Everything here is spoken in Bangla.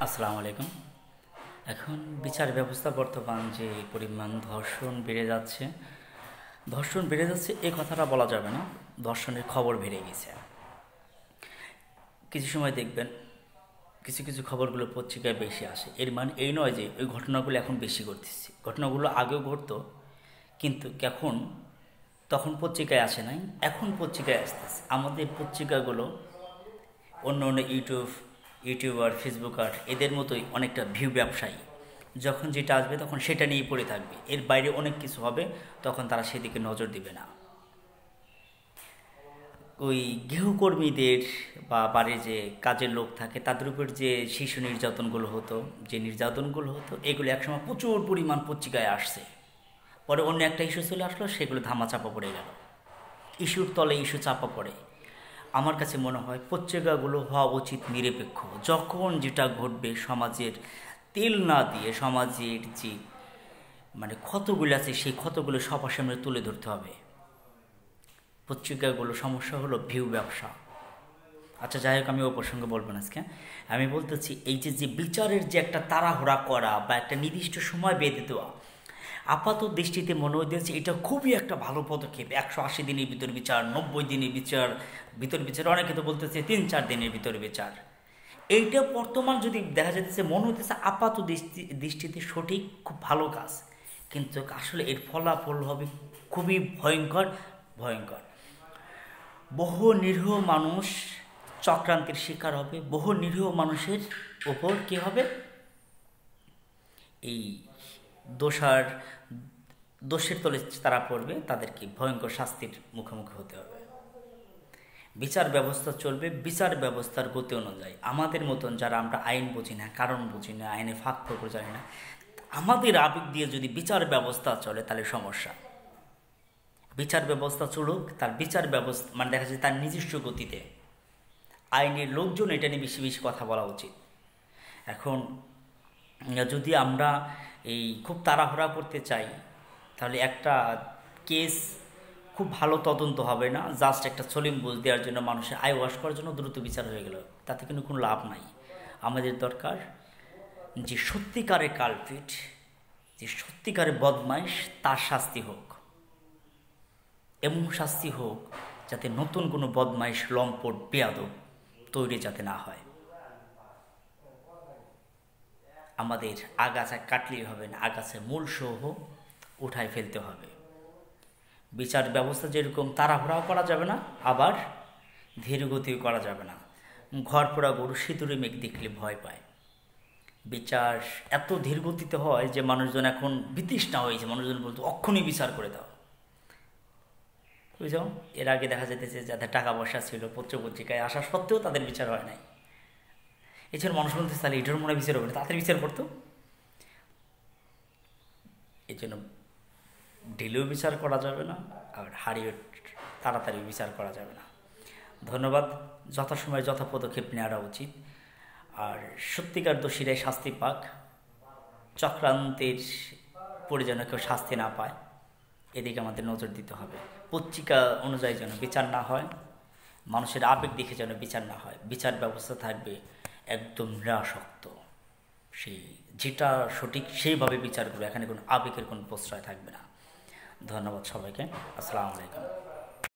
আসসালামু আলাইকুম। এখন বিচার ব্যবস্থা বর্তমান যে পরিমাণ ধর্ষণ বেড়ে যাচ্ছে এই কথাটা বলা যাবে না। ধর্ষণের খবর বেড়ে গেছে। কিছু সময় দেখবেন কিছু কিছু খবরগুলো পত্রিকায় বেশি আসে, এর মানে এই নয় যে ওই ঘটনাগুলো এখন বেশি ঘটতেছে। ঘটনাগুলো আগেও ঘটতো, কিন্তু এখন তখন পত্রিকায় আসে নাই, এখন পত্রিকায় আসতেছে। আমাদের পত্রিকাগুলো অন্য অন্য ইউটিউবার, ফেসবুকার এদের মতোই অনেকটা ভিউ ব্যবসায়ী। যখন যেটা আসবে তখন সেটা নিয়েই পড়ে থাকবে, এর বাইরে অনেক কিছু হবে, তখন তারা সেদিকে নজর দিবে না। ওই গৃহকর্মীদের বা বাড়ির যে কাজের লোক থাকে তাদের উপর যে শিশু নির্যাতনগুলো হতো এগুলো একসময় প্রচুর পরিমাণ পত্রিকায় আসছে। পরে অন্য একটা ইস্যু চলে আসলো, সেগুলো ধামাচাপা পড়ে গেল। ইস্যুর তলে ইস্যু চাপা পড়ে। আমার কাছে মনে হয় পত্রিকাগুলো হওয়া উচিত নিরপেক্ষ। যখন যেটা ঘটবে সমাজের তেল না দিয়ে সমাজের যে ক্ষতগুলো আছে সেই ক্ষতগুলো সবার সামনে তুলে ধরতে হবে। পত্রিকাগুলো সমস্যা হলো ভিউ ব্যবসা। আচ্ছা, যাই হোক, আমি ও প্রসঙ্গে বলবো না আজকে। আমি বলতেছি এই যে যে বিচারের যে একটা তাড়াহুড়া করা বা একটা নির্দিষ্ট সময় বেঁধে দেওয়া, আপাত দৃষ্টিতে মনে হচ্ছে এটা খুবই একটা ভালো পদক্ষেপ। 180 দিনের ভিতর বিচার, 90 দিনের বিচার, অনেকে তো বলতেছে 3-4 দিনের ভিতরে বিচার। এইটা বর্তমান যদি দেখা যেতেছে মনে হতেছে আপাত দৃষ্টিতে সঠিক, খুব ভালো কাজ, কিন্তু আসলে এর ফলাফল হবে খুবই ভয়ঙ্কর। ভয়ঙ্কর। বহু নিরীহ মানুষ চক্রান্তের শিকার হবে। বহু নিরীহ মানুষের ওপর কি হবে, এই দোষার দোষের তলে তারা পড়বে, তাদেরকে ভয়ঙ্কর শাস্তির মুখোমুখি হতে হবে। বিচার ব্যবস্থা চলবে বিচার ব্যবস্থার গতি অনুযায়ী। আমাদের মতন যারা আমরা আইন বুঝি না, কারণ বুঝি না, আইনে ফাঁক ফোকর জানি না, আমাদের আবেগ দিয়ে যদি বিচার ব্যবস্থা চলে তাহলে সমস্যা। বিচার ব্যবস্থা চলুক, তার বিচার ব্যবস্থা দেখা যায় তার নিজস্ব গতিতে। আইনের লোকজন এটা নিয়ে বেশি বেশি কথা বলা উচিত। এখন যদি আমরা এই খুব তাড়াহুড়া করতে চাই, তাহলে একটা কেস খুব ভালো তদন্ত হবে না। জাস্ট একটা সলিম বুঝ দেওয়ার জন্য, মানুষের আই ওয়াশ করার জন্য দ্রুত বিচার হয়ে গেল, তাতে কিন্তু কোনো লাভ নাই। আমাদের দরকার যে সত্যিকারের কালপিট, যে সত্যিকারের বদমাইশ, তার শাস্তি হোক। এমন শাস্তি হোক যাতে নতুন কোনো বদমাইশ, লম্পট, বেয়াদব তৈরি যাতে না হয়। আমাদের আগাছা কাটলেই হবে না, আগাছা মূল সহ উঠায় ফেলতে হবে। বিচার ব্যবস্থা যেরকম তাড়াহুড়াও করা যাবে না, আবার ধীরগতিও করা যাবে না। ঘর পোড়া গরু সিঁদুরে মেঘ দেখলে ভয় পায়। বিচার এত ধীরগতিতে হয় যে মানুষজন এখন বিতৃষ্ণা হয়েছে। মানুষজন বলতো অক্ষণই বিচার করে দাও। বুঝছো, এর আগে দেখা যেতেছে যাদের টাকা পয়সা ছিল পত্রিকায় আসা সত্ত্বেও তাদের বিচার হয় নাই। এছাড়া মানুষ বলতে তাহলে এটার মনে বিচার হবে না, তাড়াতাড়ি বিচার করতো। এই জন্য ঢিলেও বিচার করা যাবে না, আর হারিয়ে তাড়াতাড়ি বিচার করা যাবে না। ধন্যবাদ। যথাসময়ে যথা পদক্ষেপ নেওয়া উচিত। আর সত্যিকার দোষীরাই শাস্তি পাক, চক্রান্তের পরে যেন কেউ শাস্তি না পায়, এদিকে আমাদের নজর দিতে হবে। পত্রিকা অনুযায়ী যেন বিচার না হয়, মানুষের আবেগ দেখে যেন বিচার না হয়। বিচার ব্যবস্থা থাকবে একদম নিরাসক্ত, সেই যেটা সঠিক সেইভাবে বিচারগুলো, এখানে কোনো আবেগের কোনো প্রশ্রয় থাকবে না। ধন্যবাদ সবাইকে। আসসালামু আলাইকুম।